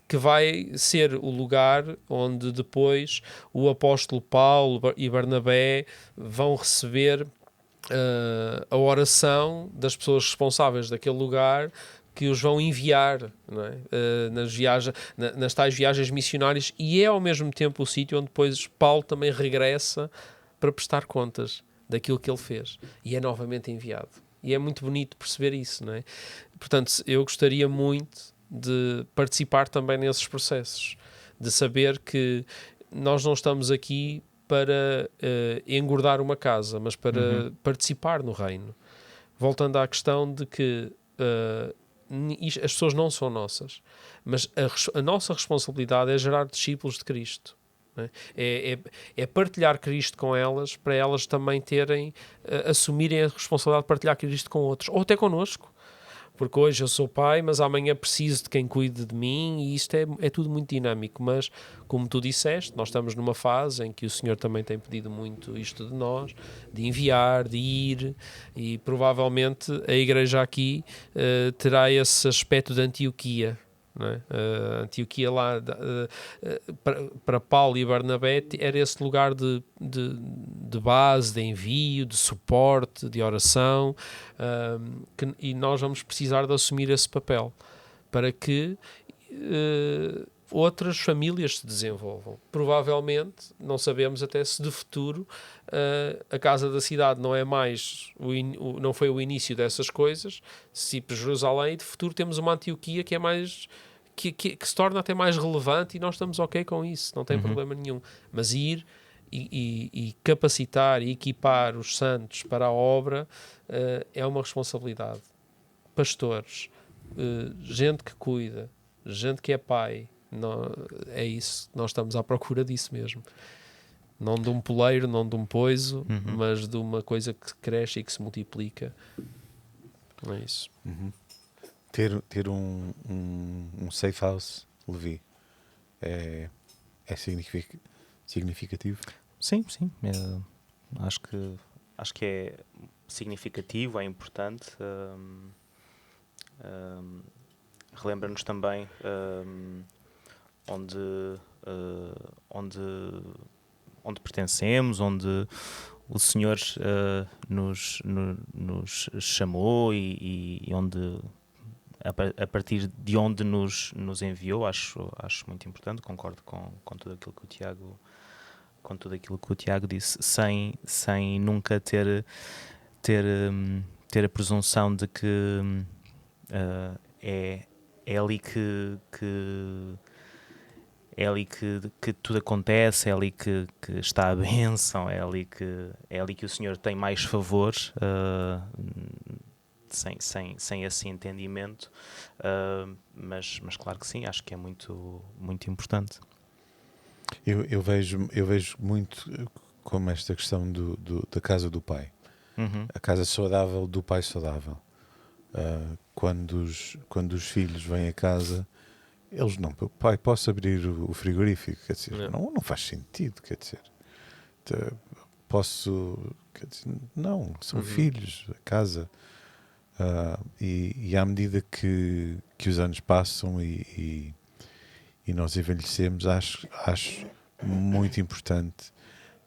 que vai ser o lugar onde depois o apóstolo Paulo e Barnabé vão receber a oração das pessoas responsáveis daquele lugar, que os vão enviar, não é? Nas tais viagens missionárias, e é ao mesmo tempo o sítio onde depois Paulo também regressa para prestar contas daquilo que ele fez e é novamente enviado. E é muito bonito perceber isso, não é? Portanto, eu gostaria muito de participar também nesses processos, de saber que nós não estamos aqui para engordar uma casa, mas para participar no reino. Voltando à questão de que as pessoas não são nossas, mas a nossa responsabilidade é gerar discípulos de Cristo. É partilhar Cristo com elas, para elas também assumirem a responsabilidade de partilhar Cristo com outros, ou até connosco. Porque hoje eu sou pai, mas amanhã preciso de quem cuide de mim, e isto é tudo muito dinâmico. Mas, como tu disseste, nós estamos numa fase em que o Senhor também tem pedido muito isto de nós, de enviar, de ir, e provavelmente a igreja aqui terá esse aspecto de Antioquia. Não é? Antioquia lá para Paulo e Barnabé era esse lugar de base, de envio, de suporte, de oração, e nós vamos precisar de assumir esse papel para que outras famílias se desenvolvam. Provavelmente, não sabemos até se de futuro a Casa da Cidade não é mais não foi o início dessas coisas, se para Jerusalém, e de futuro temos uma Antioquia que é mais que se torna até mais relevante, e nós estamos ok com isso, não tem problema nenhum. Mas ir e capacitar e equipar os santos para a obra é uma responsabilidade. Pastores, gente que cuida, gente que é pai, não, é isso, nós estamos à procura disso mesmo. Não de um poleiro, não de um poiso, mas de uma coisa que cresce e que se multiplica. Não é isso. Ter um safe house, Levi, é significativo? Sim. Acho que é significativo, é importante. Relembra-nos também onde pertencemos, onde o Senhor nos chamou e onde, a partir de onde nos enviou. Acho muito importante, concordo com tudo aquilo que o Tiago disse, sem nunca ter a presunção de que é ali que tudo acontece, é ali que está a bênção, é ali que o Senhor tem mais favores, sem esse entendimento, mas claro que sim, acho que é muito, muito importante. Eu vejo muito como esta questão da casa do pai, a casa saudável do pai saudável. Quando os filhos vêm a casa, eles não, pai, posso abrir o frigorífico, quer dizer, não faz sentido, quer dizer, quer dizer, não, são filhos, a casa, e à medida que os anos passam e nós envelhecemos, acho muito importante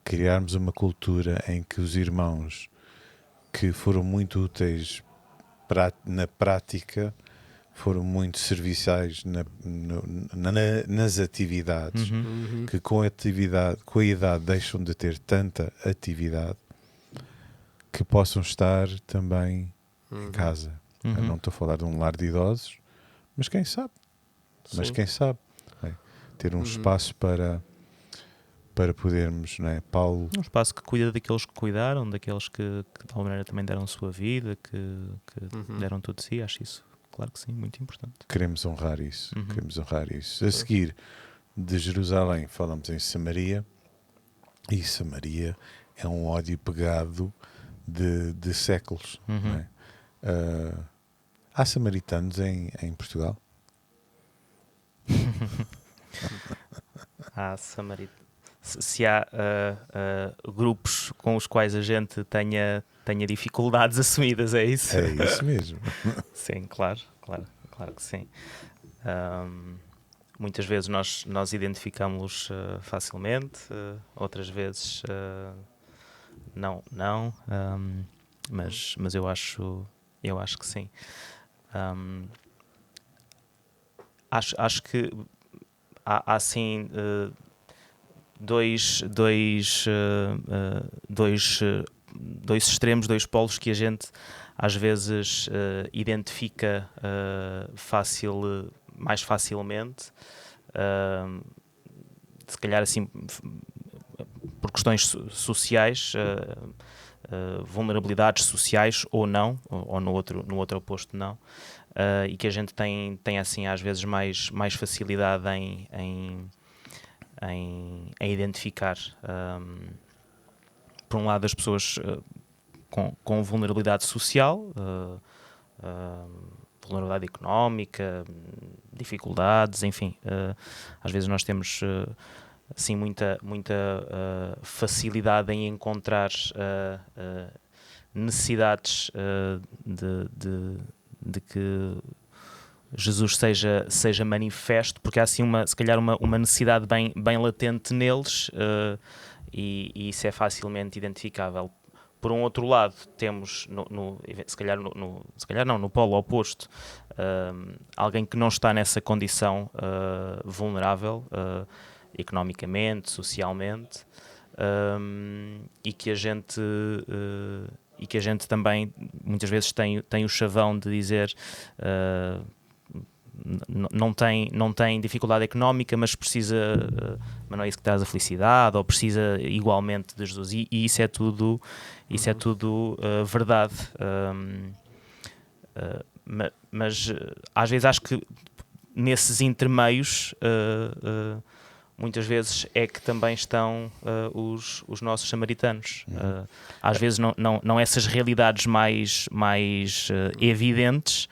criarmos uma cultura em que os irmãos que foram muito úteis na prática, foram muito serviciais nas atividades, que com a idade deixam de ter tanta atividade, que possam estar também em casa. Eu não estou a falar de um lar de idosos, mas quem sabe? Ter um espaço para podermos, não é? Paulo... Um espaço que cuida daqueles que cuidaram, daqueles que de alguma maneira também deram a sua vida, que deram tudo de si. Acho isso, claro que sim, muito importante. Queremos honrar isso. A seguir, de Jerusalém, falamos em Samaria, e Samaria é um ódio pegado de séculos. Não é? Há samaritanos em Portugal? Há samaritanos. Se há grupos com os quais a gente tenha dificuldades assumidas, é isso? É isso mesmo. Sim, claro que sim. Muitas vezes nós identificamos facilmente, outras vezes não, mas eu acho que sim. Acho que há assim dois extremos, dois polos que a gente às vezes identifica mais facilmente, se calhar assim por questões sociais, vulnerabilidades sociais ou não, ou no outro oposto não, e que a gente tem assim às vezes mais facilidade em identificar. Por um lado, as pessoas com vulnerabilidade social, vulnerabilidade económica, dificuldades, enfim. Às vezes nós temos assim muita facilidade em encontrar necessidades de que Jesus seja manifesto, porque há assim se calhar uma necessidade bem latente neles, e isso é facilmente identificável. Por um outro lado, temos se calhar no polo oposto, alguém que não está nessa condição vulnerável, economicamente, socialmente, e que a gente também muitas vezes tem o chavão de dizer não tem dificuldade económica, mas mas não é isso que traz a felicidade, ou precisa igualmente de Jesus, e isso é tudo verdade, mas às vezes acho que nesses intermeios muitas vezes é que também estão os nossos samaritanos. Às vezes não essas realidades mais evidentes,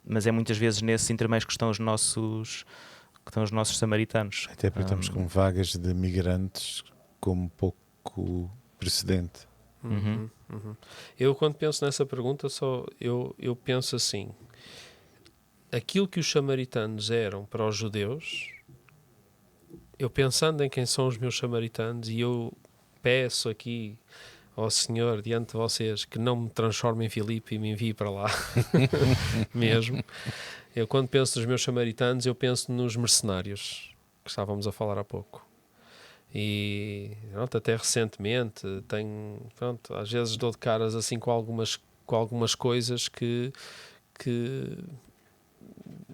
mas é muitas vezes nesses intermeios que estão os nossos samaritanos. Até porque estamos com vagas de migrantes com pouco precedente. Eu, quando penso nessa pergunta, eu penso assim: aquilo que os samaritanos eram para os judeus, eu pensando em quem são os meus samaritanos, e eu peço aqui ao Senhor, diante de vocês, que não me transforme em Filipe e me envie para lá mesmo. Eu, quando penso nos meus samaritanos, eu penso nos mercenários que estávamos a falar há pouco. E até recentemente às vezes dou de caras assim com algumas coisas que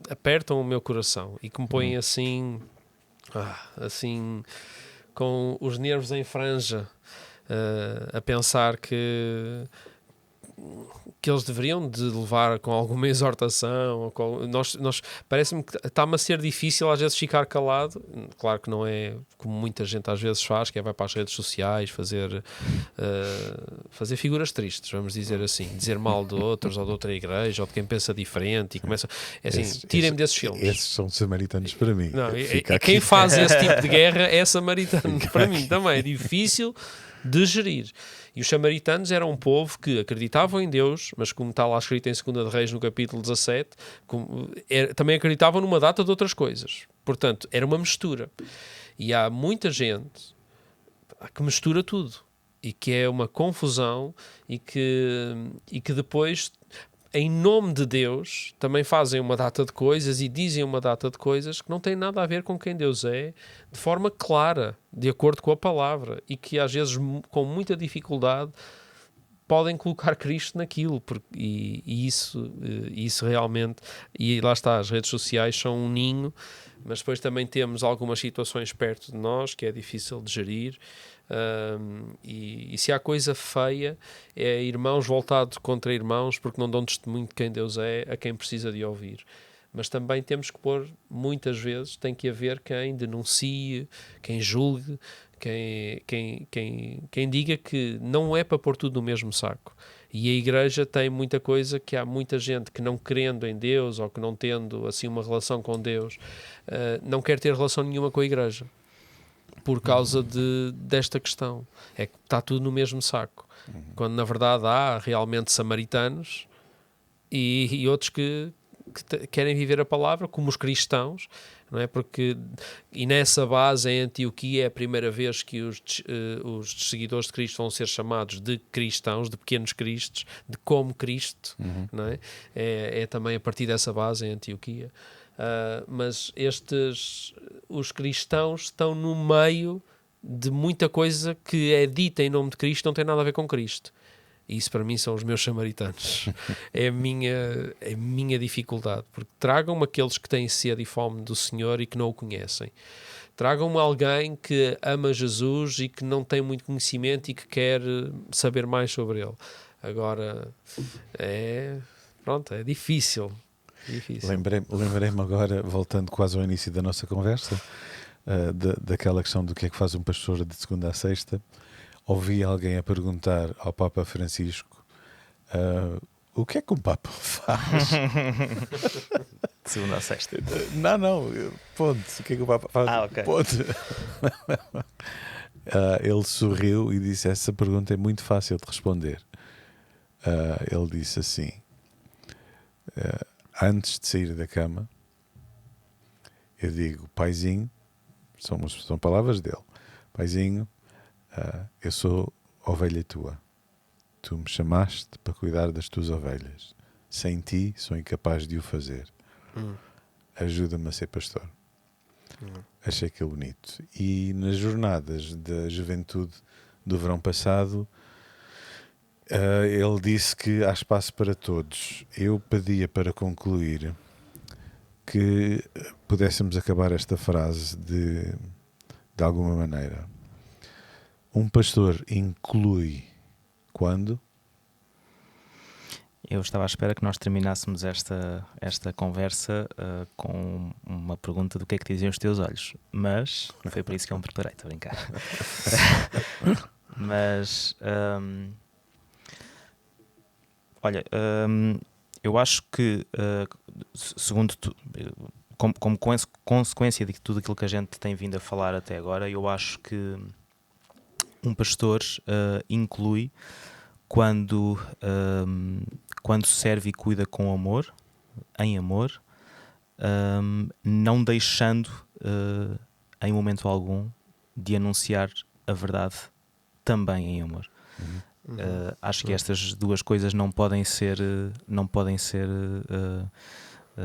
apertam o meu coração e que me põem assim com os nervos em franja, a pensar que eles deveriam de levar com alguma exortação. Parece-me que está-me a ser difícil às vezes ficar calado. Claro que não é como muita gente às vezes faz, que vai para as redes sociais fazer figuras tristes, vamos dizer assim, dizer mal de outros ou de outra igreja ou de quem pensa diferente, e começa assim, tirem-me desses filmes. Esses são samaritanos para mim. Não, quem faz esse tipo de guerra é samaritano. Para mim também é difícil de gerir. E os samaritanos eram um povo que acreditavam em Deus, mas como está lá escrito em 2 de Reis, no capítulo 17, também acreditavam numa data de outras coisas. Portanto, era uma mistura. E há muita gente que mistura tudo, e que é uma confusão, e que depois, em nome de Deus, também fazem uma data de coisas e dizem uma data de coisas que não têm nada a ver com quem Deus é, de forma clara, de acordo com a palavra, e que às vezes com muita dificuldade podem colocar Cristo naquilo, e isso realmente, e lá está, as redes sociais são um ninho, mas depois também temos algumas situações perto de nós que é difícil de gerir. E se há coisa feia, é irmãos voltados contra irmãos porque não dão testemunho de quem Deus é a quem precisa de ouvir. Mas também temos que pôr, muitas vezes tem que haver quem denuncie, quem julgue, quem diga que não é para pôr tudo no mesmo saco. E a igreja tem muita coisa que há muita gente que, não crendo em Deus ou que não tendo assim uma relação com Deus, não quer ter relação nenhuma com a igreja por causa desta questão. É que está tudo no mesmo saco. Quando na verdade há realmente samaritanos e outros que querem viver a palavra como os cristãos, não é? E nessa base, em Antioquia, é a primeira vez que os seguidores de Cristo vão ser chamados de cristãos, de pequenos cristos, de como Cristo, não é? É também a partir dessa base em Antioquia. Mas os cristãos estão no meio de muita coisa que é dita em nome de Cristo, não tem nada a ver com Cristo. E isso para mim são os meus samaritanos. É a minha dificuldade. Porque tragam-me aqueles que têm sede e fome do Senhor e que não o conhecem. Tragam-me alguém que ama Jesus e que não tem muito conhecimento e que quer saber mais sobre ele. Agora, é difícil. Lembrei-me agora, voltando quase ao início da nossa conversa, daquela questão do que é que faz um pastor de segunda a sexta. Ouvi alguém a perguntar ao Papa Francisco o que é que um Papa faz? De segunda a sexta. Não, ponto. O que é que o Papa faz? Ok. Ponto. Ele sorriu e disse: essa pergunta é muito fácil de responder. Ele disse assim: antes de sair da cama, eu digo, paizinho, são palavras dele, paizinho, eu sou ovelha tua. Tu me chamaste para cuidar das tuas ovelhas. Sem ti sou incapaz de o fazer. Ajuda-me a ser pastor. Achei aquilo bonito. E nas jornadas da juventude do verão passado, ele disse que há espaço para todos. Eu pedia para concluir que pudéssemos acabar esta frase de alguma maneira. Um pastor inclui quando? Eu estava à espera que nós terminássemos esta conversa com uma pergunta do que é que diziam os teus olhos, mas não foi por isso que eu me preparei, estou a brincar. Mas olha, eu acho que segundo tu, como consequência de tudo aquilo que a gente tem vindo a falar até agora, eu acho que um pastor inclui quando serve e cuida com amor, em amor, não deixando em momento algum de anunciar a verdade também em amor. Acho que estas duas coisas não podem ser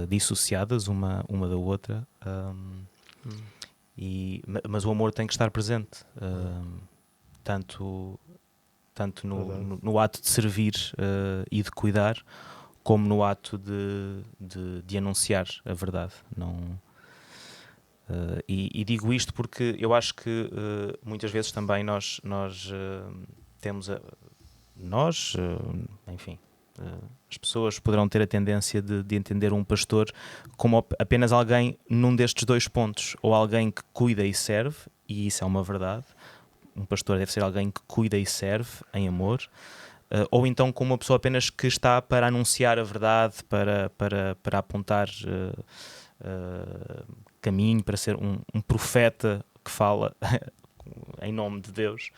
dissociadas uma da outra, mas o amor tem que estar presente, tanto no ato de servir e de cuidar, como no ato de anunciar a verdade. E digo isto porque eu acho que muitas vezes também nós temos enfim, as pessoas poderão ter a tendência de entender um pastor como apenas alguém num destes dois pontos, ou alguém que cuida e serve, e isso é uma verdade. Um pastor deve ser alguém que cuida e serve em amor, ou então como uma pessoa apenas que está para anunciar a verdade, para apontar caminho, para ser um profeta que fala em nome de Deus.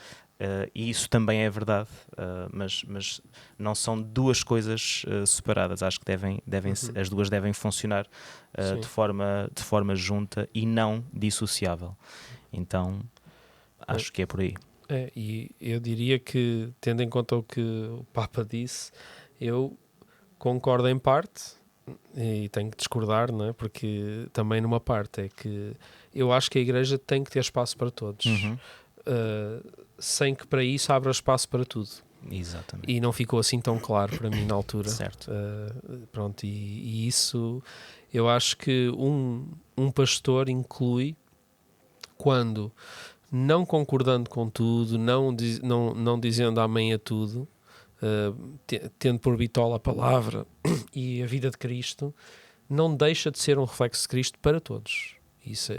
E isso também é verdade, mas não são duas coisas separadas. Acho que as duas devem funcionar de forma junta e não dissociável. Então acho que é por aí. E eu diria que, tendo em conta o que o Papa disse, eu concordo em parte e tenho que discordar, não é? Porque também numa parte é que eu acho que a Igreja tem que ter espaço para todos. Sem que para isso abra espaço para tudo. Exatamente. E não ficou assim tão claro para mim na altura. Certo. Pronto, e isso eu acho que um pastor inclui quando, não concordando com tudo, não dizendo amém a tudo, tendo por bitola a palavra e a vida de Cristo, não deixa de ser um reflexo de Cristo para todos.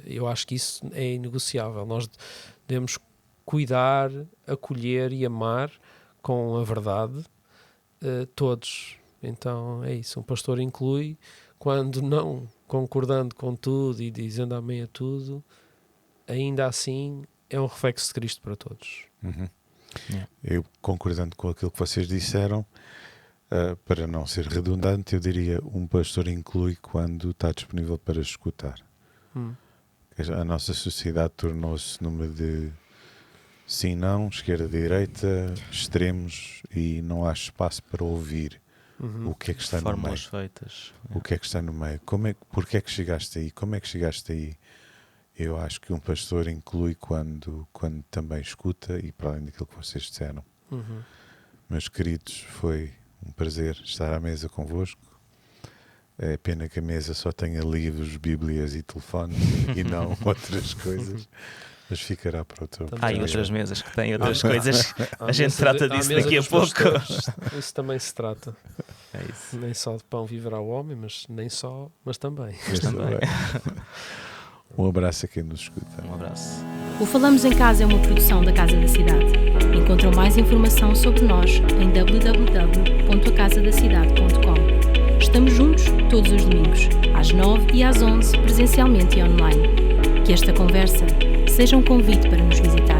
Eu acho que isso é inegociável. Nós devemos cuidar, acolher e amar com a verdade todos. Então é isso. Um pastor inclui quando, não concordando com tudo e dizendo amém a tudo, ainda assim é um reflexo de Cristo para todos. Eu, concordando com aquilo que vocês disseram, para não ser redundante, eu diria um pastor inclui quando está disponível para escutar. A nossa sociedade tornou-se numa de sim, não, esquerda, direita, extremos, e não há espaço para ouvir o que é que está no meio. Feitas. O que é que está no meio? Porquê é que chegaste aí? Como é que chegaste aí? Eu acho que um pastor inclui quando também escuta, e para além daquilo que vocês disseram. Meus queridos, foi um prazer estar à mesa convosco. É pena que a mesa só tenha livros, bíblias e telefones e não outras coisas, mas ficará para outro. E outras mesas que têm outras coisas. A gente trata disso daqui a pouco. Isso também se trata. É isso. Nem só de pão viverá o homem, mas também. Um abraço a quem nos escuta. Um abraço. O Falamos em Casa é uma produção da Casa da Cidade. Encontram mais informação sobre nós em www.acasadacidade.com. Estamos juntos todos os domingos, às 9 e às 11, presencialmente e online. Que esta conversa seja um convite para nos visitar.